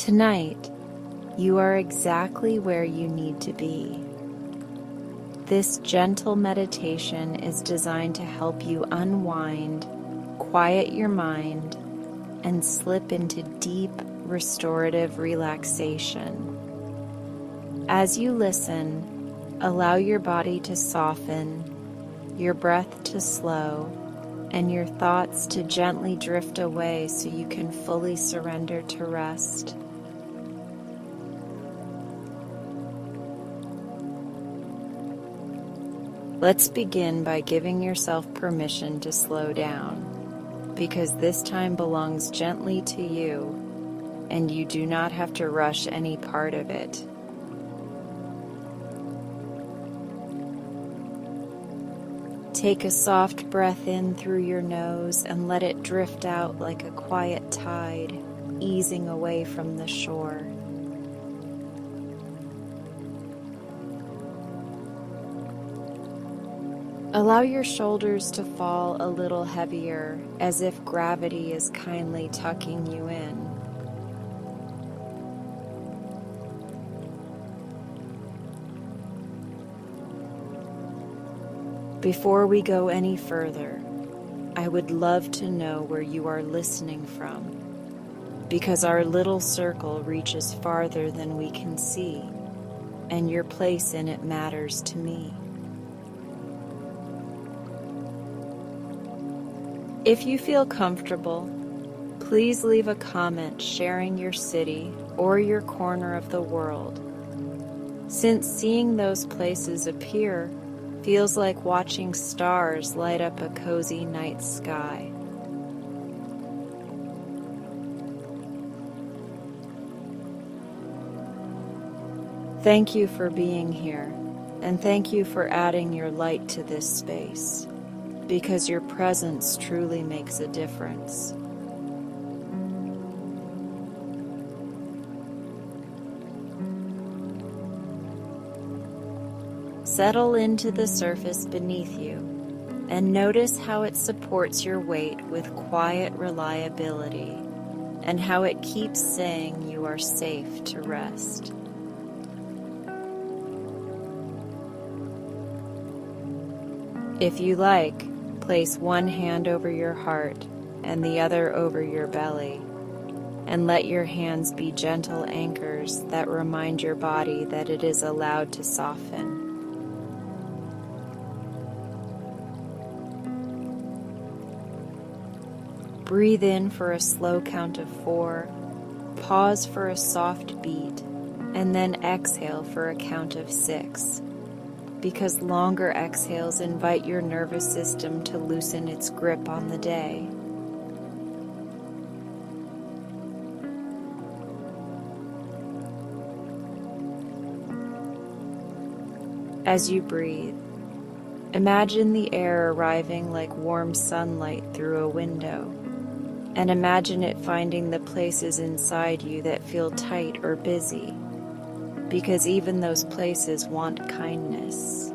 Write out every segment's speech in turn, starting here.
Tonight, you are exactly where you need to be. This gentle meditation is designed to help you unwind, quiet your mind, and slip into deep, restorative relaxation. As you listen, allow your body to soften, your breath to slow, and your thoughts to gently drift away so you can fully surrender to rest. Let's begin by giving yourself permission to slow down, because this time belongs gently to you, and you do not have to rush any part of it. Take a soft breath in through your nose and let it drift out like a quiet tide, easing away from the shore. Allow your shoulders to fall a little heavier, as if gravity is kindly tucking you in. Before we go any further, I would love to know where you are listening from, because our little circle reaches farther than we can see, and your place in it matters to me. If you feel comfortable, please leave a comment sharing your city or your corner of the world, since seeing those places appear feels like watching stars light up a cozy night sky. Thank you for being here, and thank you for adding your light to this space, because your presence truly makes a difference. Settle into the surface beneath you and notice how it supports your weight with quiet reliability, and how it keeps saying you are safe to rest. If you like, place one hand over your heart and the other over your belly, and let your hands be gentle anchors that remind your body that it is allowed to soften. Breathe in for a slow count of 4, pause for a soft beat, and then exhale for a count of 6. Because longer exhales invite your nervous system to loosen its grip on the day. As you breathe, imagine the air arriving like warm sunlight through a window, and imagine it finding the places inside you that feel tight or busy, because even those places want kindness.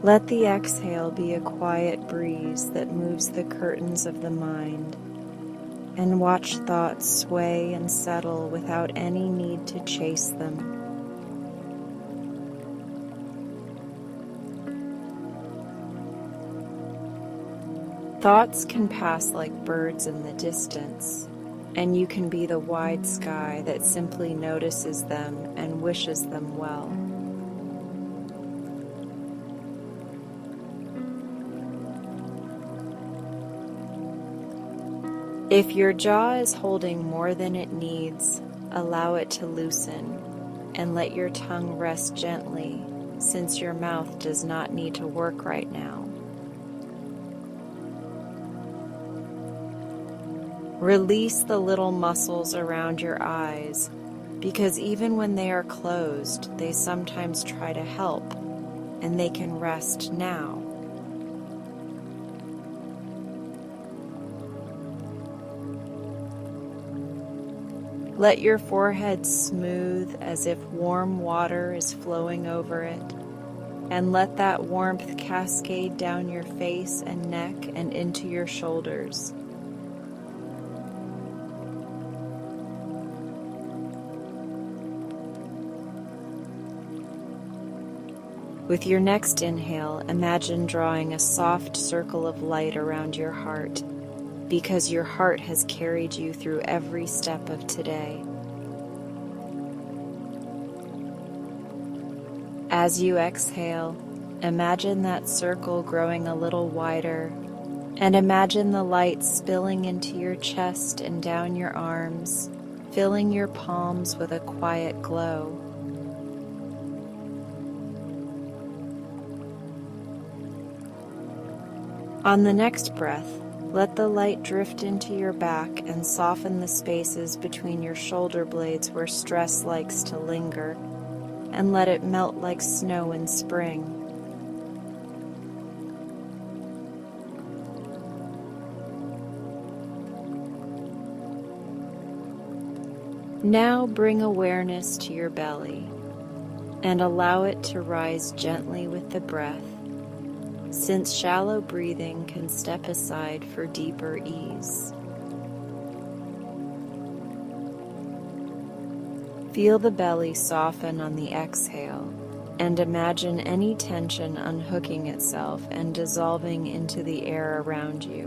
Let the exhale be a quiet breeze that moves the curtains of the mind, and watch thoughts sway and settle without any need to chase them. Thoughts can pass like birds in the distance, and you can be the wide sky that simply notices them and wishes them well. If your jaw is holding more than it needs, allow it to loosen, and let your tongue rest gently, since your mouth does not need to work right now. Release the little muscles around your eyes, because even when they are closed, they sometimes try to help, and they can rest now. Let your forehead smooth as if warm water is flowing over it, and let that warmth cascade down your face and neck and into your shoulders. With your next inhale, imagine drawing a soft circle of light around your heart, because your heart has carried you through every step of today. As you exhale, imagine that circle growing a little wider, and imagine the light spilling into your chest and down your arms, filling your palms with a quiet glow. On the next breath, let the light drift into your back and soften the spaces between your shoulder blades where stress likes to linger, and let it melt like snow in spring. Now bring awareness to your belly and allow it to rise gently with the breath, since shallow breathing can step aside for deeper ease. Feel the belly soften on the exhale, and imagine any tension unhooking itself and dissolving into the air around you.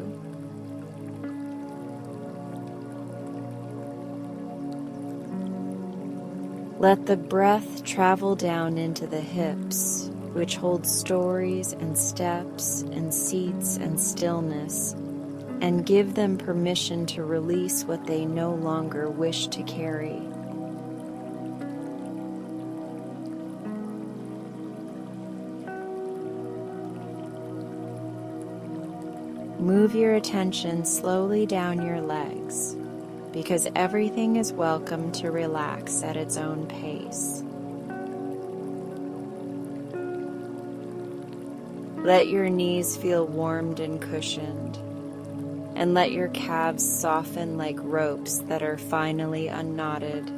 Let the breath travel down into the hips, which hold stories and steps and seats and stillness, and give them permission to release what they no longer wish to carry. Move your attention slowly down your legs, because everything is welcome to relax at its own pace. Let your knees feel warmed and cushioned, and let your calves soften like ropes that are finally unknotted.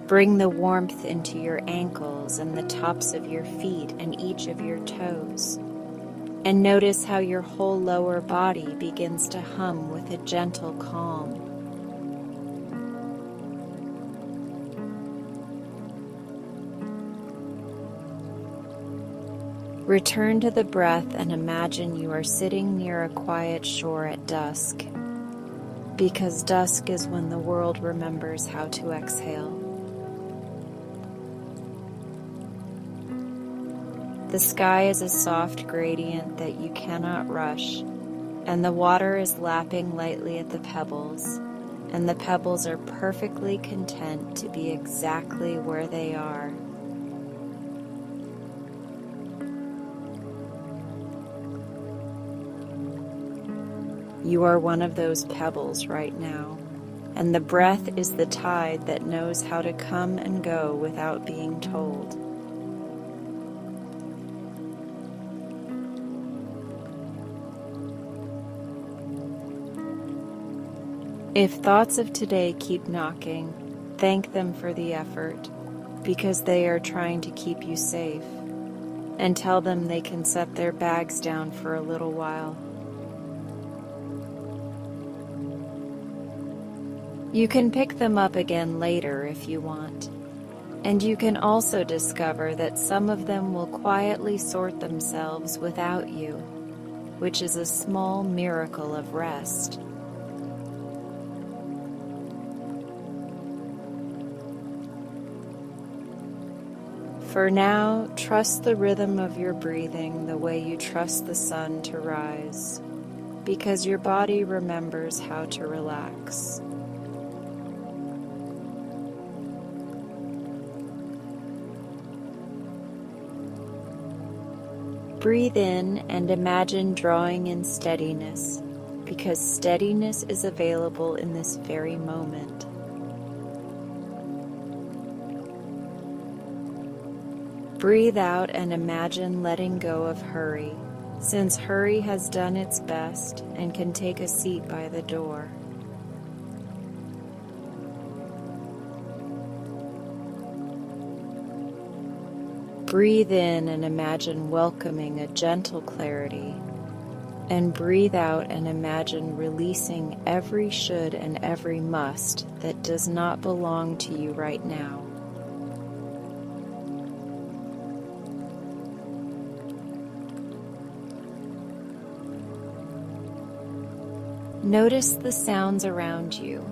Bring the warmth into your ankles and the tops of your feet and each of your toes, and notice how your whole lower body begins to hum with a gentle calm. Return to the breath and imagine you are sitting near a quiet shore at dusk, because dusk is when the world remembers how to exhale. The sky is a soft gradient that you cannot rush, and the water is lapping lightly at the pebbles, and the pebbles are perfectly content to be exactly where they are. You are one of those pebbles right now, and the breath is the tide that knows how to come and go without being told. If thoughts of today keep knocking, thank them for the effort, because they are trying to keep you safe, and tell them they can set their bags down for a little while. You can pick them up again later if you want, and you can also discover that some of them will quietly sort themselves without you, which is a small miracle of rest. For now, trust the rhythm of your breathing the way you trust the sun to rise, because your body remembers how to relax. Breathe in and imagine drawing in steadiness, because steadiness is available in this very moment. Breathe out and imagine letting go of hurry, since hurry has done its best and can take a seat by the door. Breathe in and imagine welcoming a gentle clarity, And breathe out and imagine releasing every should and every must that does not belong to you right now. Notice the sounds around you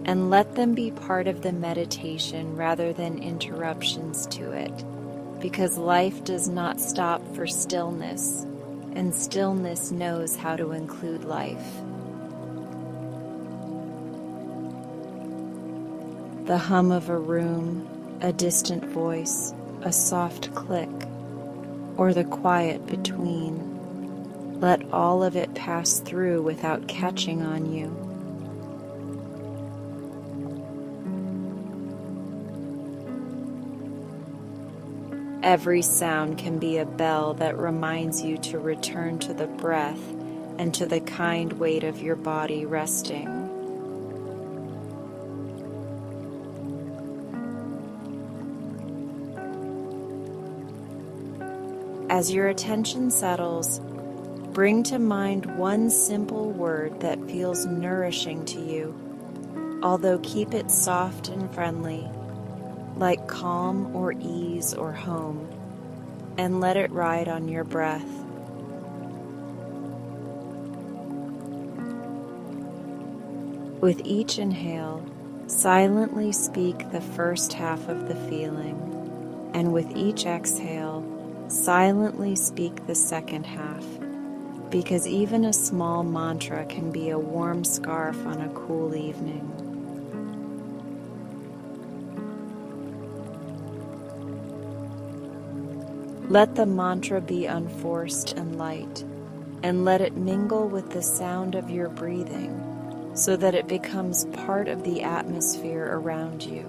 and let them be part of the meditation rather than interruptions to it, because life does not stop for stillness, and stillness knows how to include life. The hum of a room, a distant voice, a soft click, or the quiet between. Let all of it pass through without catching on you. Every sound can be a bell that reminds you to return to the breath and to the kind weight of your body resting. As your attention settles, bring to mind one simple word that feels nourishing to you, although keep it soft and friendly, like calm or ease or home, and let it ride on your breath. With each inhale, silently speak the first half of the feeling, and with each exhale, silently speak the second half, because even a small mantra can be a warm scarf on a cool evening. Let the mantra be unforced and light, and let it mingle with the sound of your breathing, so that it becomes part of the atmosphere around you.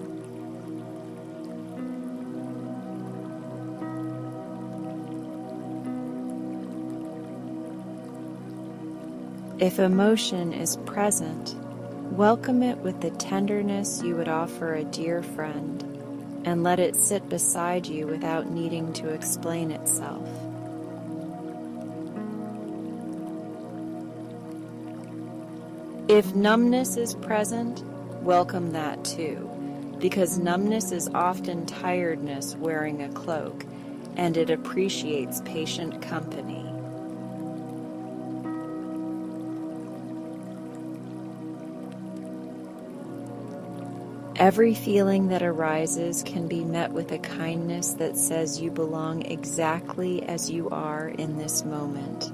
If emotion is present, welcome it with the tenderness you would offer a dear friend, and let it sit beside you without needing to explain itself. If numbness is present, welcome that too, because numbness is often tiredness wearing a cloak, and it appreciates patient company. Every feeling that arises can be met with a kindness that says you belong exactly as you are in this moment.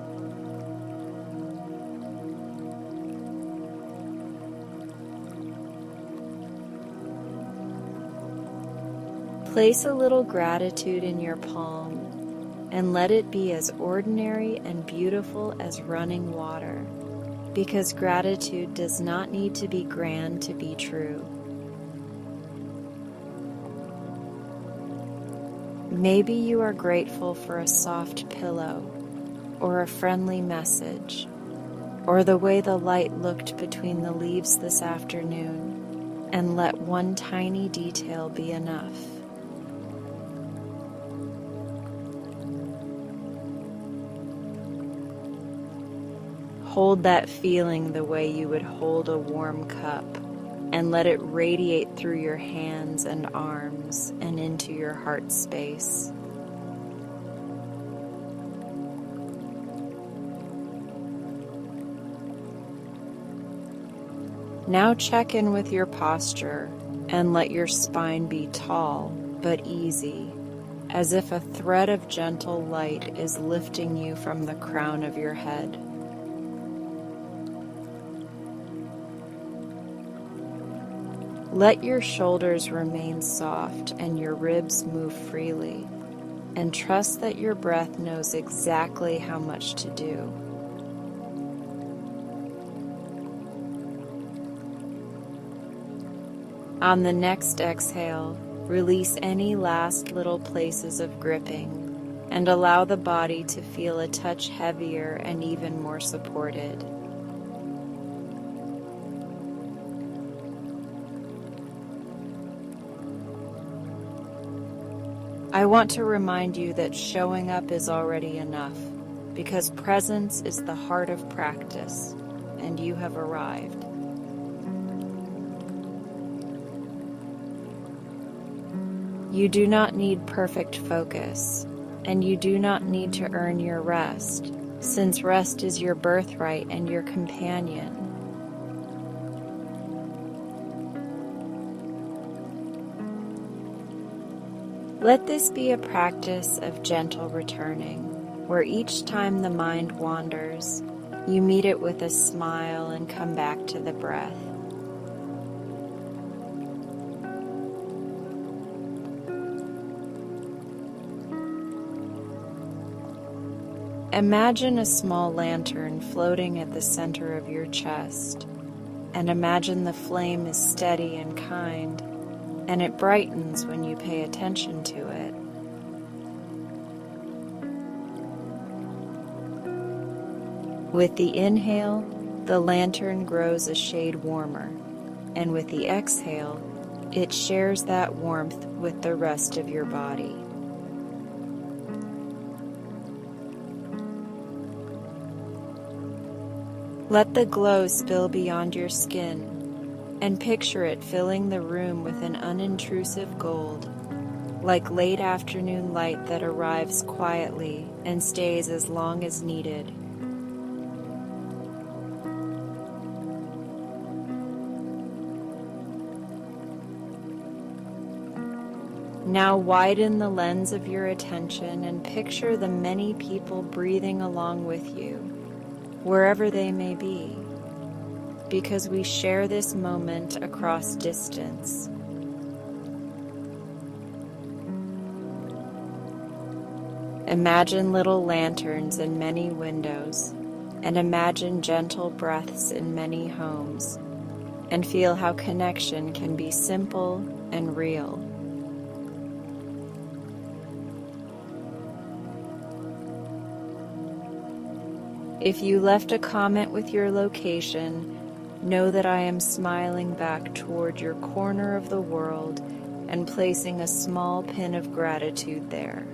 Place a little gratitude in your palm and let it be as ordinary and beautiful as running water, because gratitude does not need to be grand to be true. Maybe you are grateful for a soft pillow, or a friendly message, or the way the light looked between the leaves this afternoon, and let one tiny detail be enough. Hold that feeling the way you would hold a warm cup, and let it radiate through your hands and arms and into your heart space. Now check in with your posture and let your spine be tall but easy, as if a thread of gentle light is lifting you from the crown of your head. Let your shoulders remain soft and your ribs move freely, and trust that your breath knows exactly how much to do. On the next exhale, release any last little places of gripping and allow the body to feel a touch heavier and even more supported. I want to remind you that showing up is already enough, because presence is the heart of practice, and you have arrived. You do not need perfect focus, and you do not need to earn your rest, since rest is your birthright and your companion. Let this be a practice of gentle returning, where each time the mind wanders, you meet it with a smile and come back to the breath. Imagine a small lantern floating at the center of your chest, and imagine the flame is steady and kind, and it brightens when you pay attention to it. With the inhale, the lantern grows a shade warmer, and with the exhale, it shares that warmth with the rest of your body. Let the glow spill beyond your skin, and picture it filling the room with an unintrusive gold, like late afternoon light that arrives quietly and stays as long as needed. Now widen the lens of your attention and picture the many people breathing along with you, wherever they may be, because we share this moment across distance. Imagine little lanterns in many windows, and imagine gentle breaths in many homes, and feel how connection can be simple and real. If you left a comment with your location, know that I am smiling back toward your corner of the world and placing a small pin of gratitude there.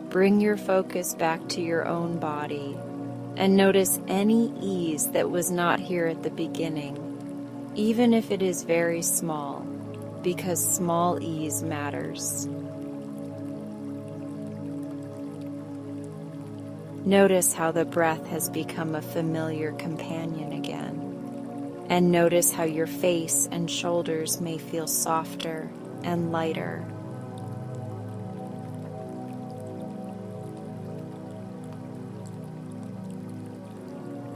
Bring your focus back to your own body and notice any ease that was not here at the beginning, even if it is very small, because small ease matters. Notice how the breath has become a familiar companion again, and notice how your face and shoulders may feel softer and lighter.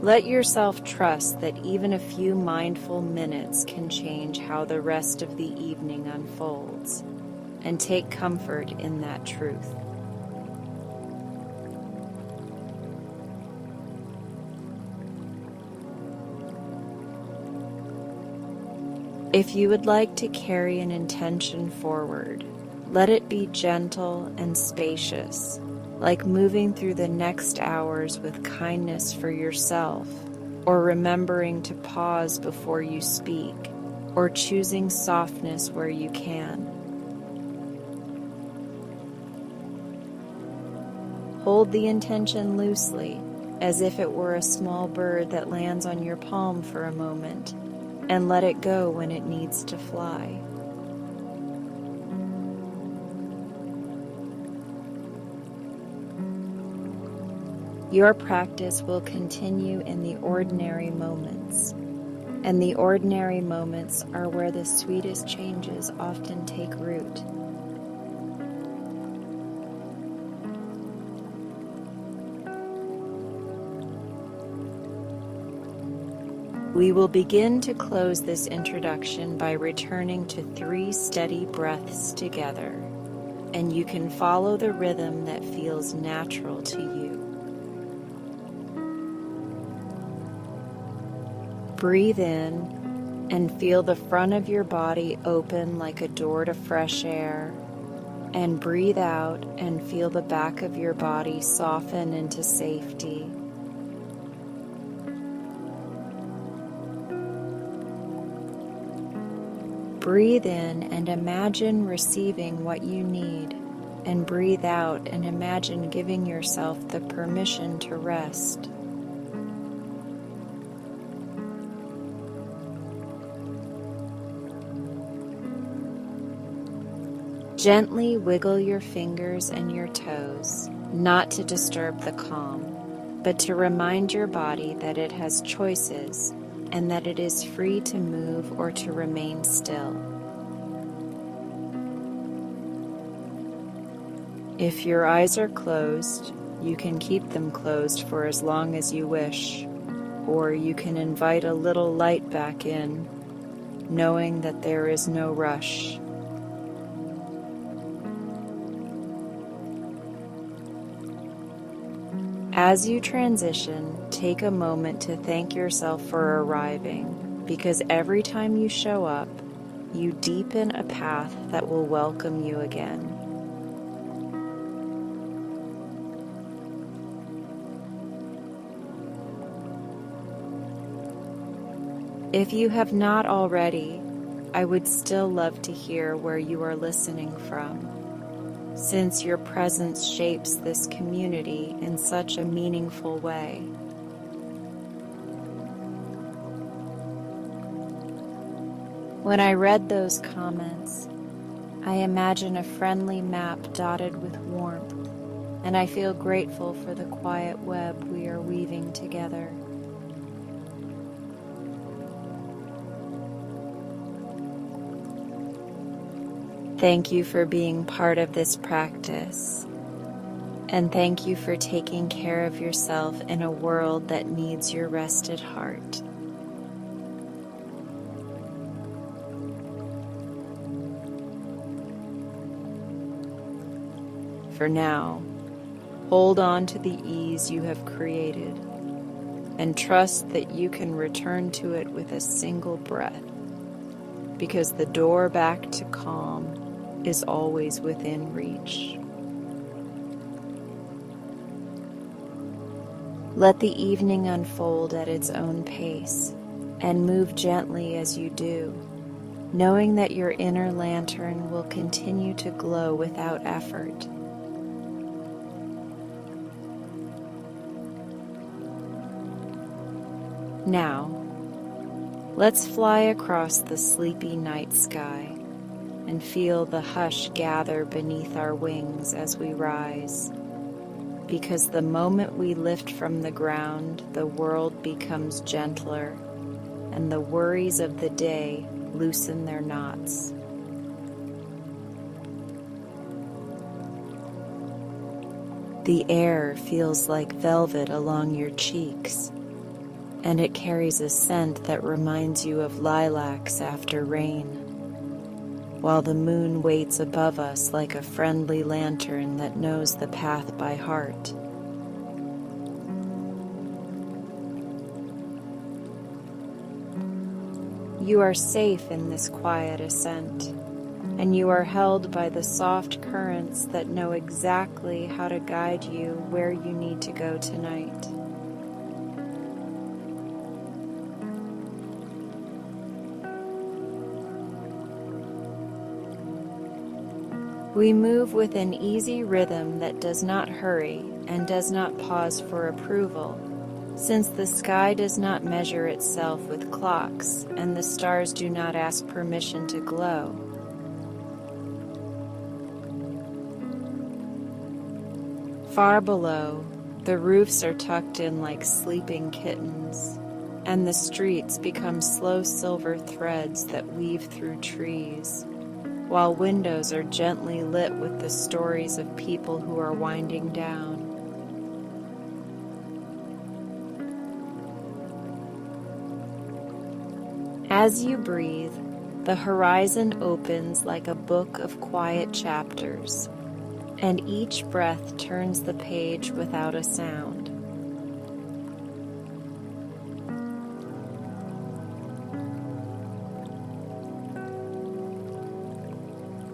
Let yourself trust that even a few mindful minutes can change how the rest of the evening unfolds, and take comfort in that truth. If you would like to carry an intention forward, let it be gentle and spacious, like moving through the next hours with kindness for yourself, or remembering to pause before you speak, or choosing softness where you can. Hold the intention loosely, as if it were a small bird that lands on your palm for a moment, and let it go when it needs to fly. Your practice will continue in the ordinary moments, and the ordinary moments are where the sweetest changes often take root. We will begin to close this introduction by returning to 3 steady breaths together, and you can follow the rhythm that feels natural to you. Breathe in and feel the front of your body open like a door to fresh air, and breathe out and feel the back of your body soften into safety. Breathe in and imagine receiving what you need, and breathe out and imagine giving yourself the permission to rest. Gently wiggle your fingers and your toes, not to disturb the calm, but to remind your body that it has choices and that it is free to move or to remain still. If your eyes are closed, you can keep them closed for as long as you wish, or you can invite a little light back in, knowing that there is no rush. As you transition, take a moment to thank yourself for arriving, because every time you show up, you deepen a path that will welcome you again. If you have not already, I would still love to hear where you are listening from, since your presence shapes this community in such a meaningful way. When I read those comments, I imagine a friendly map dotted with warmth, and I feel grateful for the quiet web we are weaving together. Thank you for being part of this practice, and thank you for taking care of yourself in a world that needs your rested heart. For now, hold on to the ease you have created, and trust that you can return to it with a single breath, because the door back to calm is always within reach. Let the evening unfold at its own pace, and move gently as you do, knowing that your inner lantern will continue to glow without effort. Now, let's fly across the sleepy night sky and feel the hush gather beneath our wings as we rise, because the moment we lift from the ground, the world becomes gentler, and the worries of the day loosen their knots. The air feels like velvet along your cheeks, and it carries a scent that reminds you of lilacs after rain, while the moon waits above us like a friendly lantern that knows the path by heart. You are safe in this quiet ascent, and you are held by the soft currents that know exactly how to guide you where you need to go tonight. We move with an easy rhythm that does not hurry and does not pause for approval, since the sky does not measure itself with clocks and the stars do not ask permission to glow. Far below, the roofs are tucked in like sleeping kittens, and the streets become slow silver threads that weave through trees, while windows are gently lit with the stories of people who are winding down. As you breathe, the horizon opens like a book of quiet chapters, and each breath turns the page without a sound.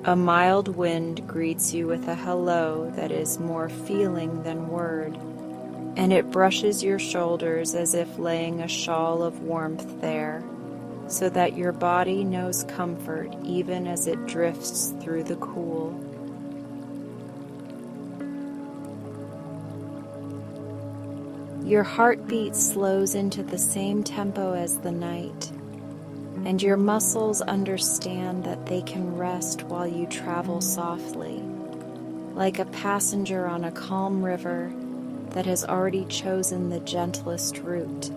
A mild wind greets you with a hello that is more feeling than word, and it brushes your shoulders as if laying a shawl of warmth there, so that your body knows comfort even as it drifts through the cool. Your heartbeat slows into the same tempo as the night, and your muscles understand that they can rest while you travel softly, like a passenger on a calm river that has already chosen the gentlest route.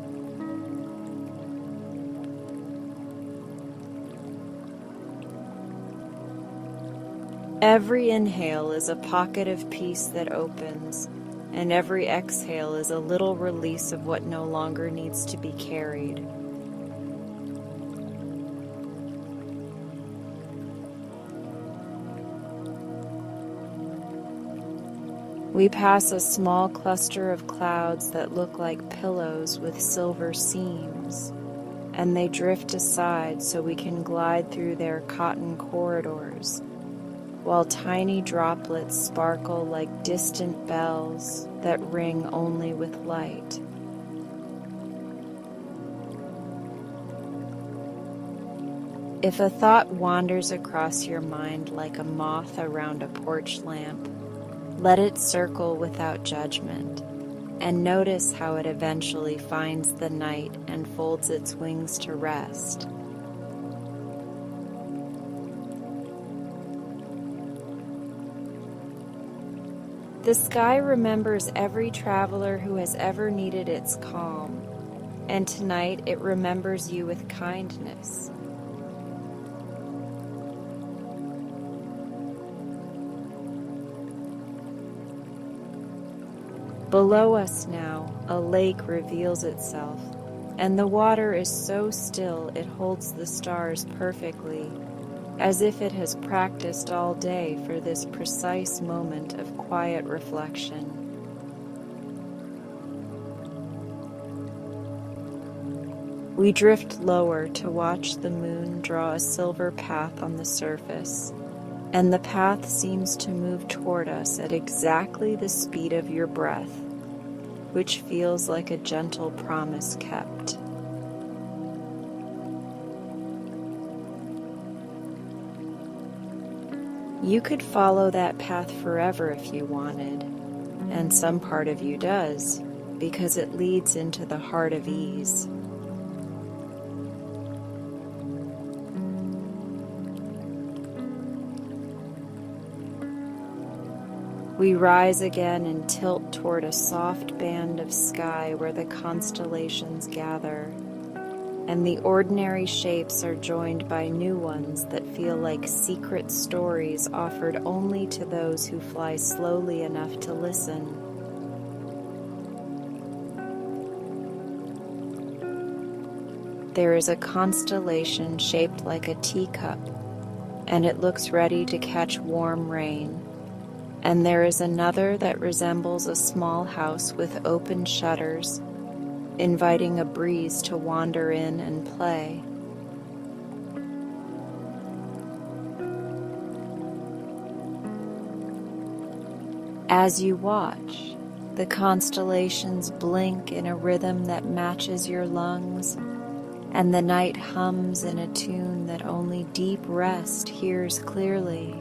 Every inhale is a pocket of peace that opens, and every exhale is a little release of what no longer needs to be carried. We pass a small cluster of clouds that look like pillows with silver seams, and they drift aside so we can glide through their cotton corridors, while tiny droplets sparkle like distant bells that ring only with light. If a thought wanders across your mind like a moth around a porch lamp, let it circle without judgment, and notice how it eventually finds the night and folds its wings to rest. The sky remembers every traveler who has ever needed its calm, and tonight it remembers you with kindness. Below us now, a lake reveals itself, and the water is so still it holds the stars perfectly, as if it has practiced all day for this precise moment of quiet reflection. We drift lower to watch the moon draw a silver path on the surface, and the path seems to move toward us at exactly the speed of your breath, which feels like a gentle promise kept. You could follow that path forever if you wanted, and some part of you does, because it leads into the heart of ease. We rise again and tilt toward a soft band of sky where the constellations gather, and the ordinary shapes are joined by new ones that feel like secret stories offered only to those who fly slowly enough to listen. There is a constellation shaped like a teacup, and it looks ready to catch warm rain. And there is another that resembles a small house with open shutters, inviting a breeze to wander in and play. As you watch, the constellations blink in a rhythm that matches your lungs, and the night hums in a tune that only deep rest hears clearly.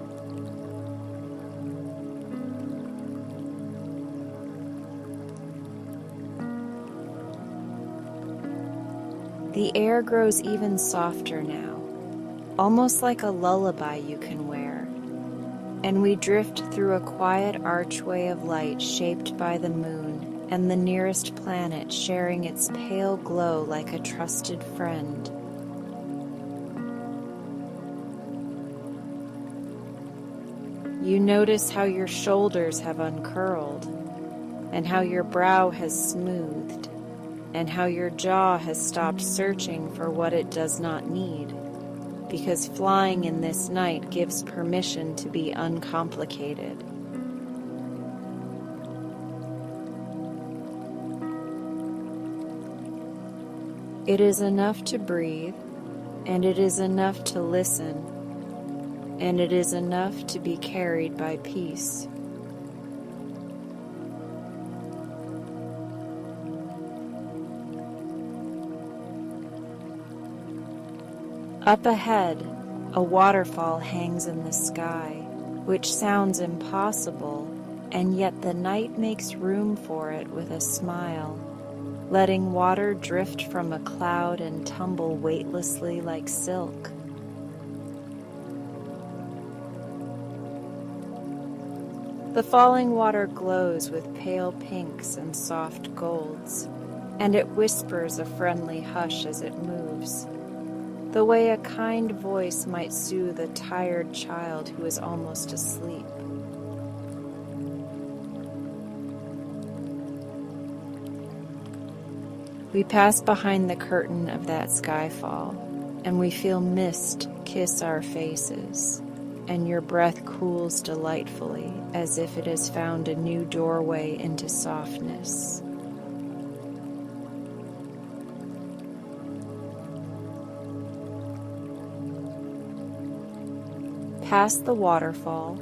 The air grows even softer now, almost like a lullaby you can wear, and we drift through a quiet archway of light shaped by the moon and the nearest planet sharing its pale glow like a trusted friend. You notice how your shoulders have uncurled, and how your brow has smoothed, and how your jaw has stopped searching for what it does not need, because flying in this night gives permission to be uncomplicated. It is enough to breathe, and it is enough to listen, and it is enough to be carried by peace. Up ahead, a waterfall hangs in the sky, which sounds impossible, and yet the night makes room for it with a smile, letting water drift from a cloud and tumble weightlessly like silk. The falling water glows with pale pinks and soft golds, and it whispers a friendly hush as it moves, the way a kind voice might soothe a tired child who is almost asleep. We pass behind the curtain of that skyfall, and we feel mist kiss our faces, and your breath cools delightfully as if it has found a new doorway into softness. Past the waterfall,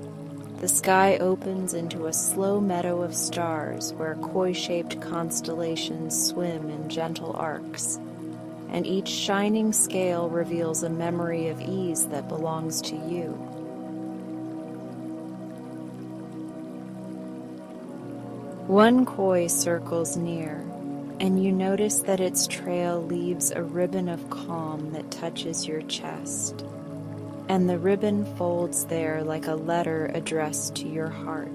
the sky opens into a slow meadow of stars where koi-shaped constellations swim in gentle arcs, and each shining scale reveals a memory of ease that belongs to you. One koi circles near, and you notice that its trail leaves a ribbon of calm that touches your chest, and the ribbon folds there like a letter addressed to your heart.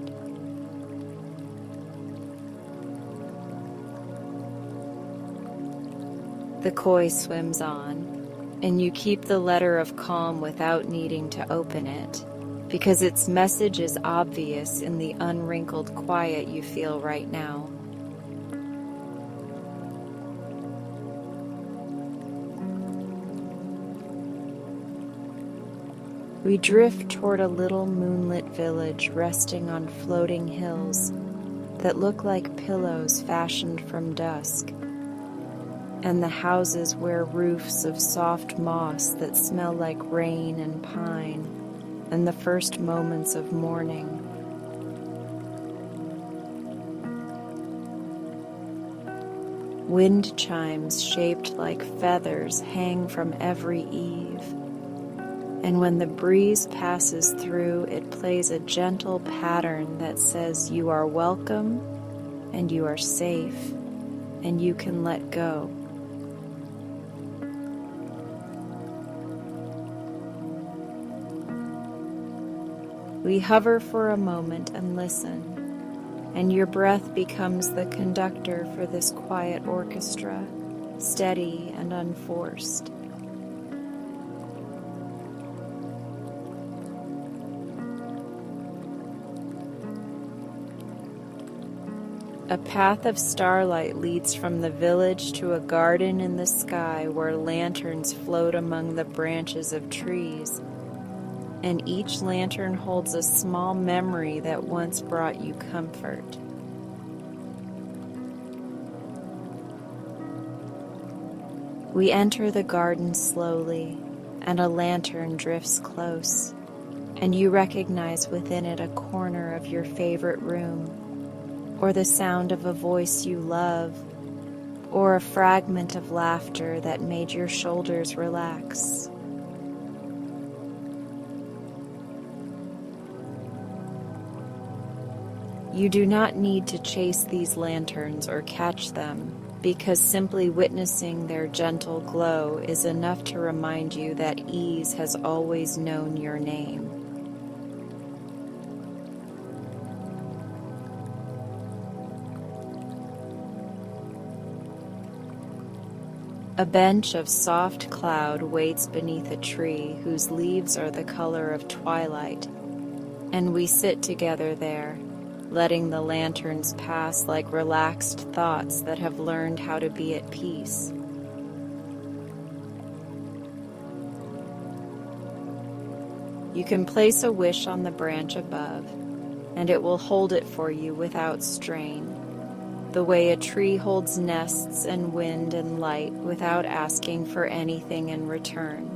The koi swims on, and you keep the letter of calm without needing to open it, because its message is obvious in the unwrinkled quiet you feel right now. We drift toward a little moonlit village resting on floating hills that look like pillows fashioned from dusk, and the houses wear roofs of soft moss that smell like rain and pine and the first moments of morning. Wind chimes shaped like feathers hang from every eave, and when the breeze passes through, it plays a gentle pattern that says you are welcome, and you are safe, and you can let go. We hover for a moment and listen, and your breath becomes the conductor for this quiet orchestra, steady and unforced. A path of starlight leads from the village to a garden in the sky where lanterns float among the branches of trees, and each lantern holds a small memory that once brought you comfort. We enter the garden slowly, and a lantern drifts close, and you recognize within it a corner of your favorite room, or the sound of a voice you love, or a fragment of laughter that made your shoulders relax. You do not need to chase these lanterns or catch them, because simply witnessing their gentle glow is enough to remind you that ease has always known your name. A bench of soft cloud waits beneath a tree whose leaves are the color of twilight, and we sit together there, letting the lanterns pass like relaxed thoughts that have learned how to be at peace. You can place a wish on the branch above, and it will hold it for you without strain, the way a tree holds nests and wind and light without asking for anything in return.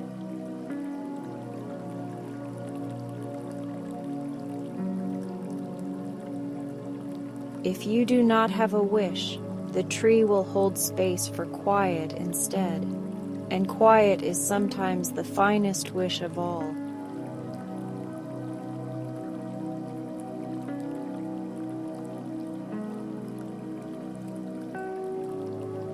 If you do not have a wish, the tree will hold space for quiet instead, and quiet is sometimes the finest wish of all.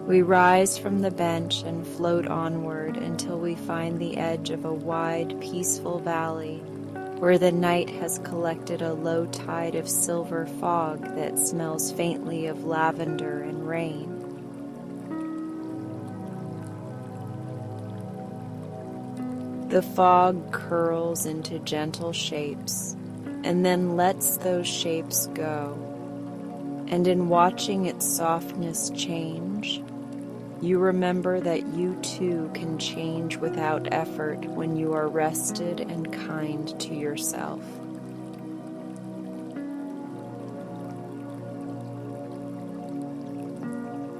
We rise from the bench and float onward until we find the edge of a wide, peaceful valley where the night has collected a low tide of silver fog that smells faintly of lavender and rain. The fog curls into gentle shapes and then lets those shapes go. And in watching its softness change, you remember that you too can change without effort when you are rested and kind to yourself.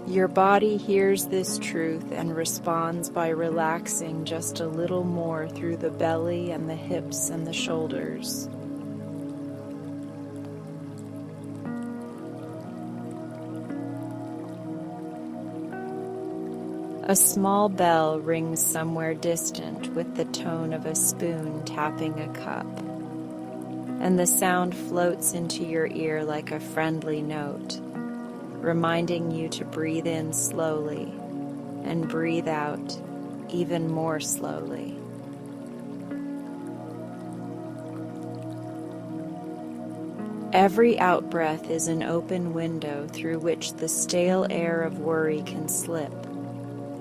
Your body hears this truth and responds by relaxing just a little more through the belly and the hips and the shoulders. A small bell rings somewhere distant with the tone of a spoon tapping a cup, and the sound floats into your ear like a friendly note, reminding you to breathe in slowly and breathe out even more slowly. Every out-breath is an open window through which the stale air of worry can slip.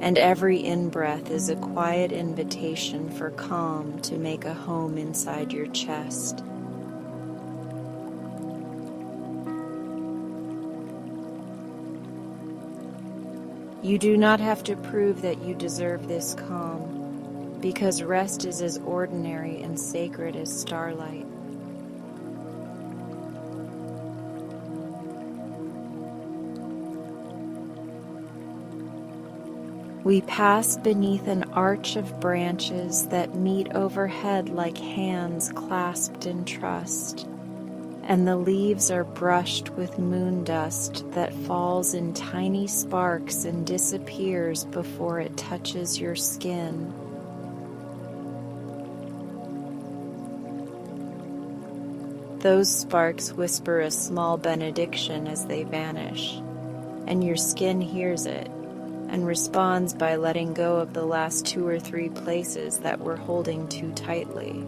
And every in-breath is a quiet invitation for calm to make a home inside your chest. You do not have to prove that you deserve this calm, because rest is as ordinary and sacred as starlight. We pass beneath an arch of branches that meet overhead like hands clasped in trust, and the leaves are brushed with moon dust that falls in tiny sparks and disappears before it touches your skin. Those sparks whisper a small benediction as they vanish, and your skin hears it and responds by letting go of the last 2 or 3 places that we're holding too tightly.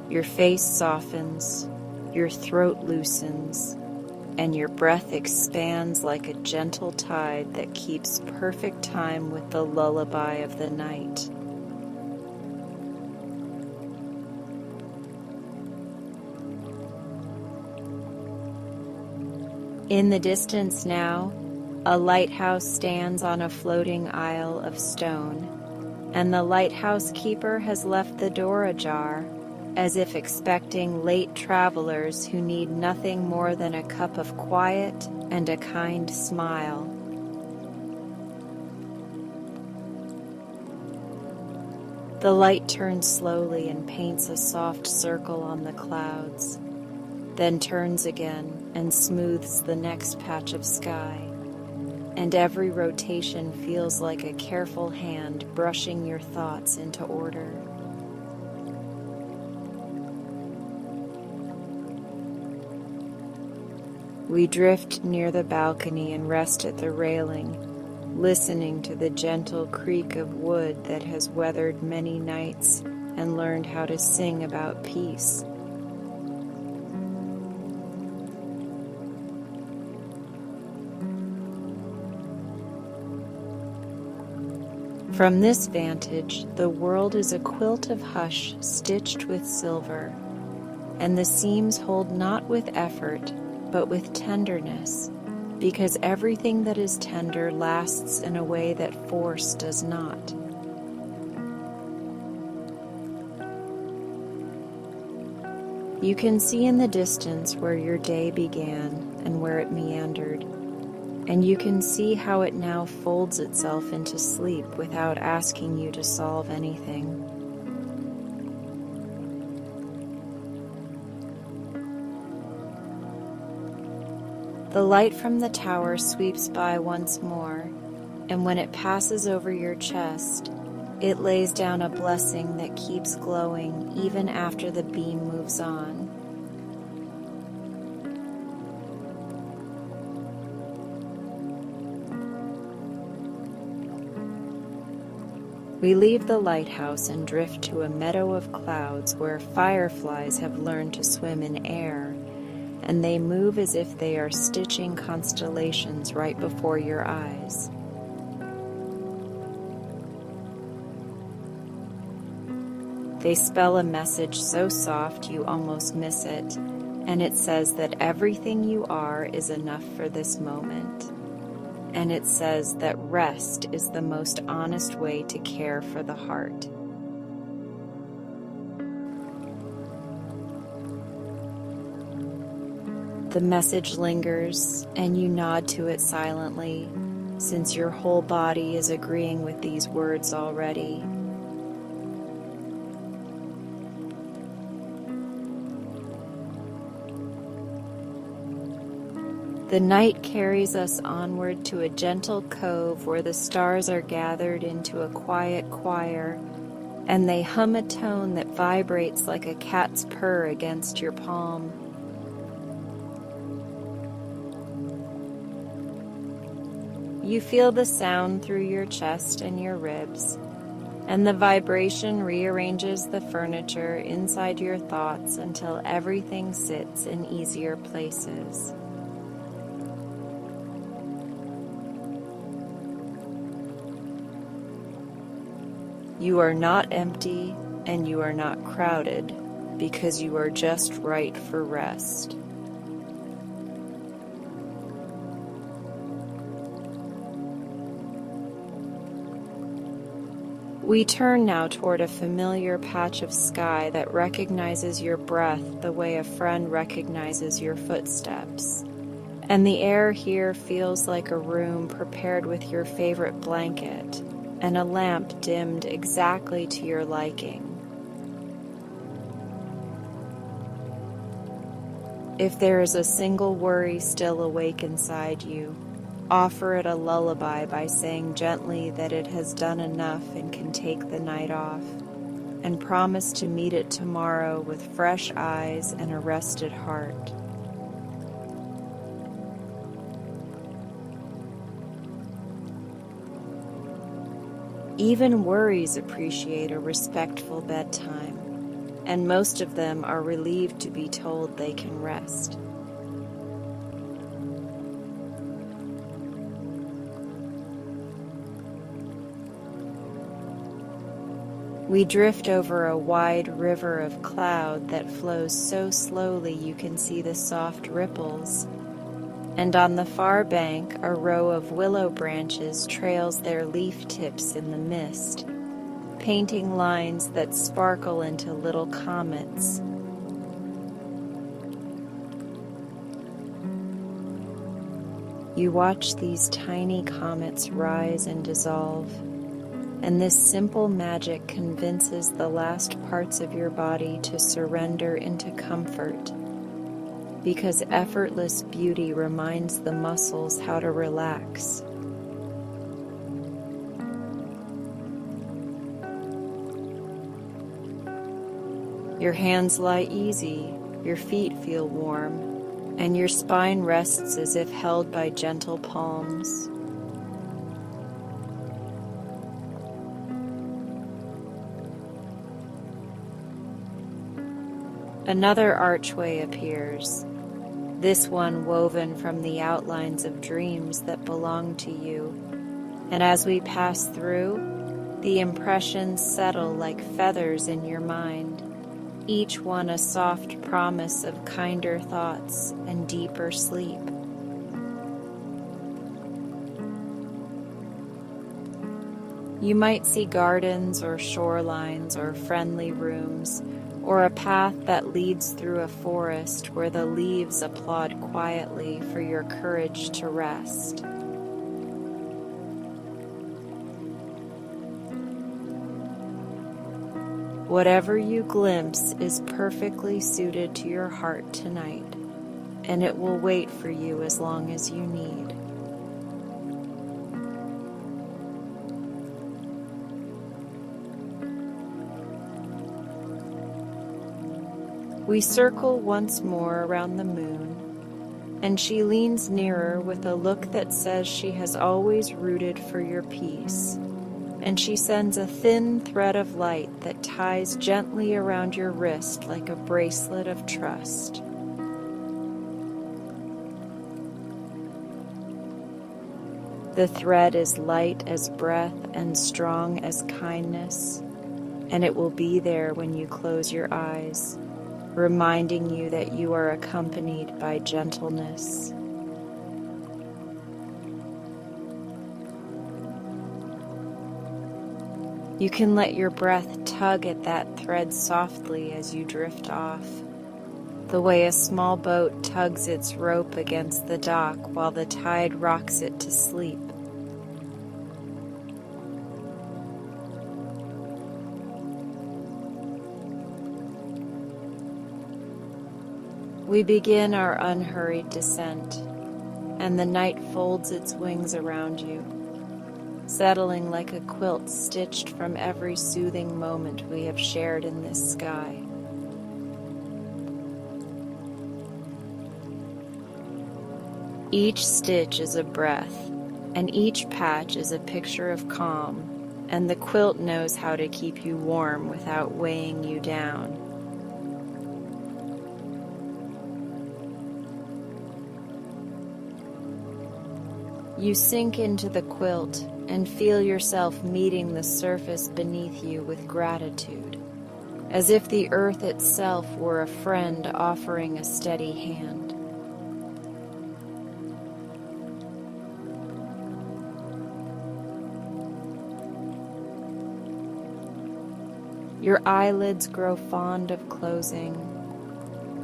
Your face softens, your throat loosens, and your breath expands like a gentle tide that keeps perfect time with the lullaby of the night. In the distance now, a lighthouse stands on a floating isle of stone, and the lighthouse keeper has left the door ajar, as if expecting late travelers who need nothing more than a cup of quiet and a kind smile. The light turns slowly and paints a soft circle on the clouds, then turns again and smooths the next patch of sky, and every rotation feels like a careful hand brushing your thoughts into order. We drift near the balcony and rest at the railing, listening to the gentle creak of wood that has weathered many nights and learned how to sing about peace. From this vantage, the world is a quilt of hush stitched with silver, and the seams hold not with effort, but with tenderness, because everything that is tender lasts in a way that force does not. You can see in the distance where your day began and where it meandered, and you can see how it now folds itself into sleep without asking you to solve anything. The light from the tower sweeps by once more, and when it passes over your chest, it lays down a blessing that keeps glowing even after the beam moves on. We leave the lighthouse and drift to a meadow of clouds where fireflies have learned to swim in air, and they move as if they are stitching constellations right before your eyes. They spell a message so soft you almost miss it, and it says that everything you are is enough for this moment. And it says that rest is the most honest way to care for the heart. The message lingers, and you nod to it silently, since your whole body is agreeing with these words already. The night carries us onward to a gentle cove where the stars are gathered into a quiet choir, and they hum a tone that vibrates like a cat's purr against your palm. You feel the sound through your chest and your ribs, and the vibration rearranges the furniture inside your thoughts until everything sits in easier places. You are not empty and you are not crowded because you are just right for rest. We turn now toward a familiar patch of sky that recognizes your breath the way a friend recognizes your footsteps. And the air here feels like a room prepared with your favorite blanket and a lamp dimmed exactly to your liking. If there is a single worry still awake inside you, offer it a lullaby by saying gently that it has done enough and can take the night off, and promise to meet it tomorrow with fresh eyes and a rested heart. Even worries appreciate a respectful bedtime, and most of them are relieved to be told they can rest. We drift over a wide river of cloud that flows so slowly you can see the soft ripples, and on the far bank a row of willow branches trails their leaf tips in the mist, painting lines that sparkle into little comets. You watch these tiny comets rise and dissolve, and this simple magic convinces the last parts of your body to surrender into comfort, because effortless beauty reminds the muscles how to relax. Your hands lie easy, your feet feel warm, and your spine rests as if held by gentle palms. Another archway appears, this one woven from the outlines of dreams that belong to you, and as we pass through, the impressions settle like feathers in your mind, each one a soft promise of kinder thoughts and deeper sleep. You might see gardens or shorelines or friendly rooms, or a path that leads through a forest where the leaves applaud quietly for your courage to rest. Whatever you glimpse is perfectly suited to your heart tonight, and it will wait for you as long as you need. We circle once more around the moon, and she leans nearer with a look that says she has always rooted for your peace, and she sends a thin thread of light that ties gently around your wrist like a bracelet of trust. The thread is light as breath and strong as kindness, and it will be there when you close your eyes, reminding you that you are accompanied by gentleness. You can let your breath tug at that thread softly as you drift off, the way a small boat tugs its rope against the dock while the tide rocks it to sleep. We begin our unhurried descent, and the night folds its wings around you, settling like a quilt stitched from every soothing moment we have shared in this sky. Each stitch is a breath, and each patch is a picture of calm, and the quilt knows how to keep you warm without weighing you down. You sink into the quilt and feel yourself meeting the surface beneath you with gratitude, as if the earth itself were a friend offering a steady hand. Your eyelids grow fond of closing.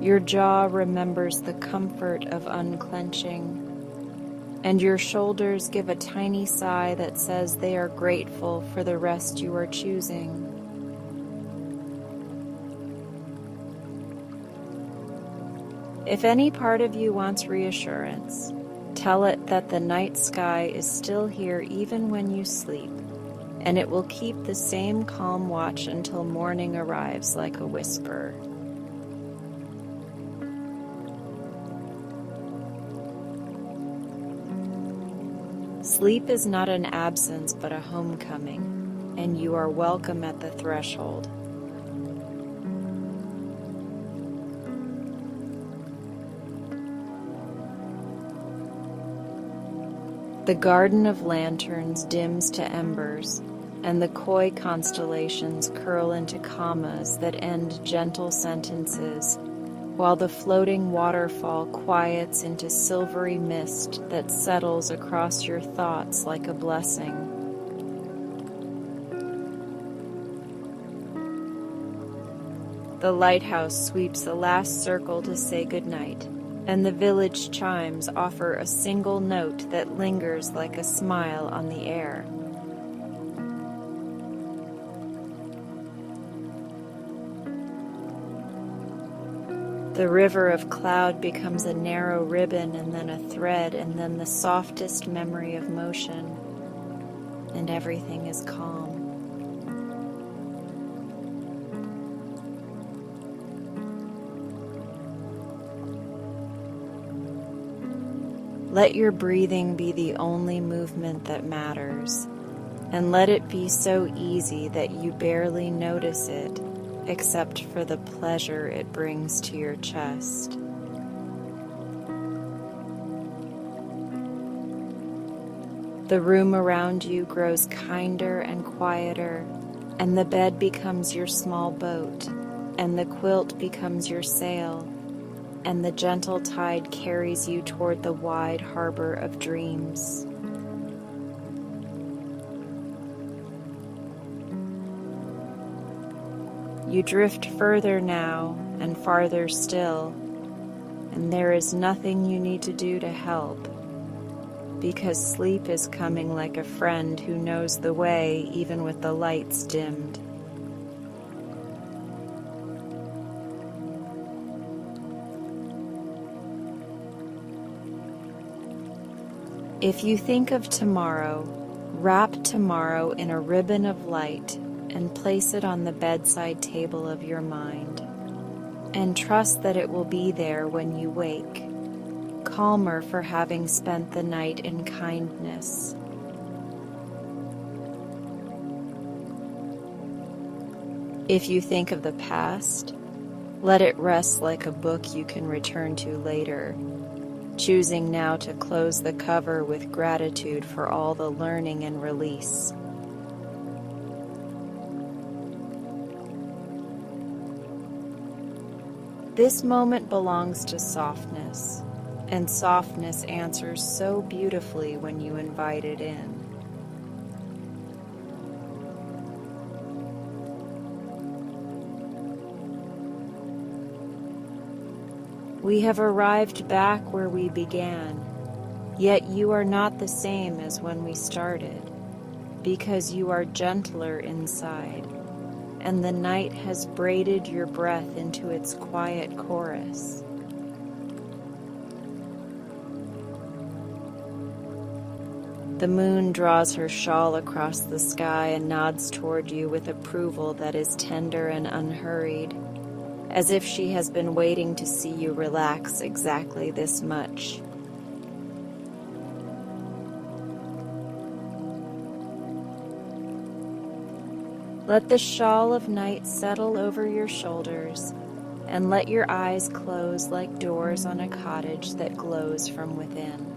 Your jaw remembers the comfort of unclenching, and your shoulders give a tiny sigh that says they are grateful for the rest you are choosing. If any part of you wants reassurance, tell it that the night sky is still here even when you sleep, and it will keep the same calm watch until morning arrives like a whisper. Sleep is not an absence but a homecoming, and you are welcome at the threshold. The garden of lanterns dims to embers, and the coy constellations curl into commas that end gentle sentences, while the floating waterfall quiets into silvery mist that settles across your thoughts like a blessing. The lighthouse sweeps the last circle to say goodnight, and the village chimes offer a single note that lingers like a smile on the air. The river of cloud becomes a narrow ribbon, and then a thread, and then the softest memory of motion, and everything is calm. Let your breathing be the only movement that matters, and let it be so easy that you barely notice it, except for the pleasure it brings to your chest. The room around you grows kinder and quieter, and the bed becomes your small boat, and the quilt becomes your sail, and the gentle tide carries you toward the wide harbor of dreams. You drift further now and farther still, and there is nothing you need to do to help, because sleep is coming like a friend who knows the way even with the lights dimmed. If you think of tomorrow, wrap tomorrow in a ribbon of light and place it on the bedside table of your mind, and trust that it will be there when you wake, calmer for having spent the night in kindness. If you think of the past, let it rest like a book you can return to later, choosing now to close the cover with gratitude for all the learning and release. This moment belongs to softness, and softness answers so beautifully when you invite it in. We have arrived back where we began, yet you are not the same as when we started, because you are gentler inside, and the night has braided your breath into its quiet chorus. The moon draws her shawl across the sky and nods toward you with approval that is tender and unhurried, as if she has been waiting to see you relax exactly this much. Let the shawl of night settle over your shoulders, and let your eyes close like doors on a cottage that glows from within.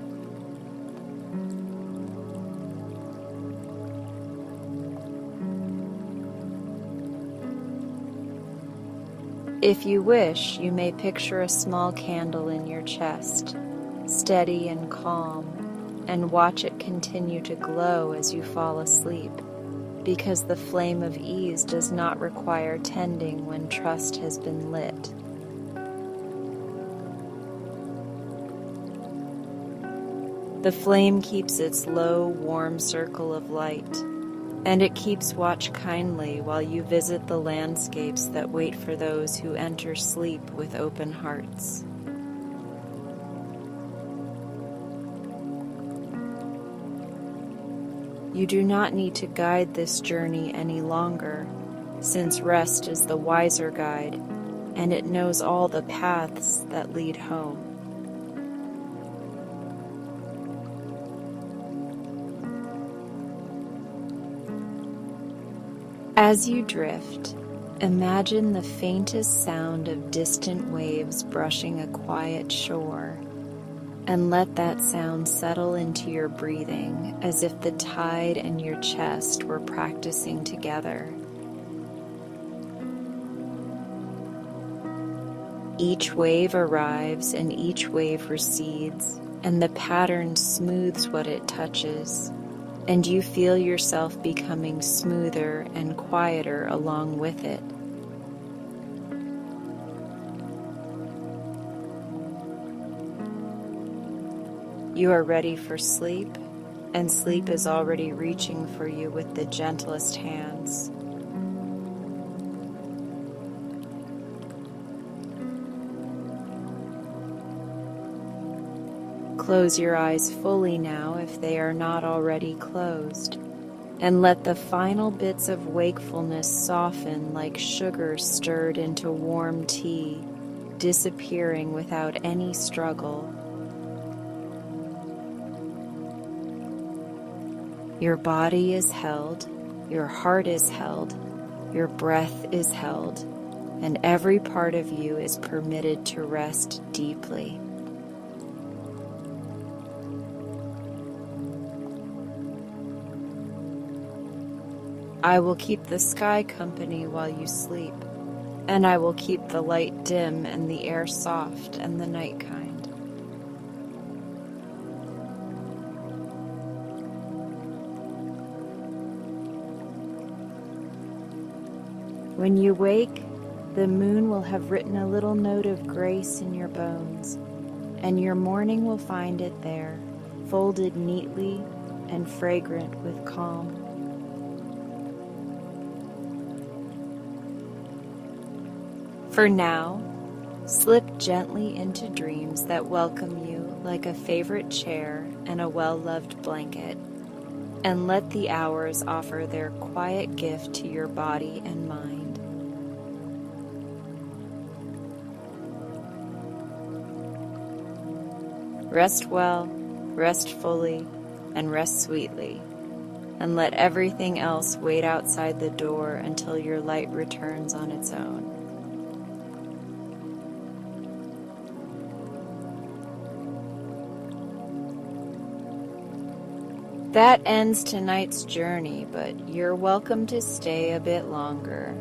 If you wish, you may picture a small candle in your chest, steady and calm, and watch it continue to glow as you fall asleep, because the flame of ease does not require tending when trust has been lit. The flame keeps its low, warm circle of light, and it keeps watch kindly while you visit the landscapes that wait for those who enter sleep with open hearts. You do not need to guide this journey any longer, since rest is the wiser guide, and it knows all the paths that lead home. As you drift, imagine the faintest sound of distant waves brushing a quiet shore, and let that sound settle into your breathing as if the tide and your chest were practicing together. Each wave arrives and each wave recedes, and the pattern smooths what it touches, and you feel yourself becoming smoother and quieter along with it. You are ready for sleep, and sleep is already reaching for you with the gentlest hands. Close your eyes fully now if they are not already closed, and let the final bits of wakefulness soften like sugar stirred into warm tea, disappearing without any struggle. Your body is held, your heart is held, your breath is held, and every part of you is permitted to rest deeply. I will keep the sky company while you sleep, and I will keep the light dim and the air soft and the night kind. When you wake, the moon will have written a little note of grace in your bones, and your morning will find it there, folded neatly and fragrant with calm. For now, slip gently into dreams that welcome you like a favorite chair and a well-loved blanket, and let the hours offer their quiet gift to your body and mind. Rest well, rest fully, and rest sweetly, and let everything else wait outside the door until your light returns on its own. That ends tonight's journey, but you're welcome to stay a bit longer.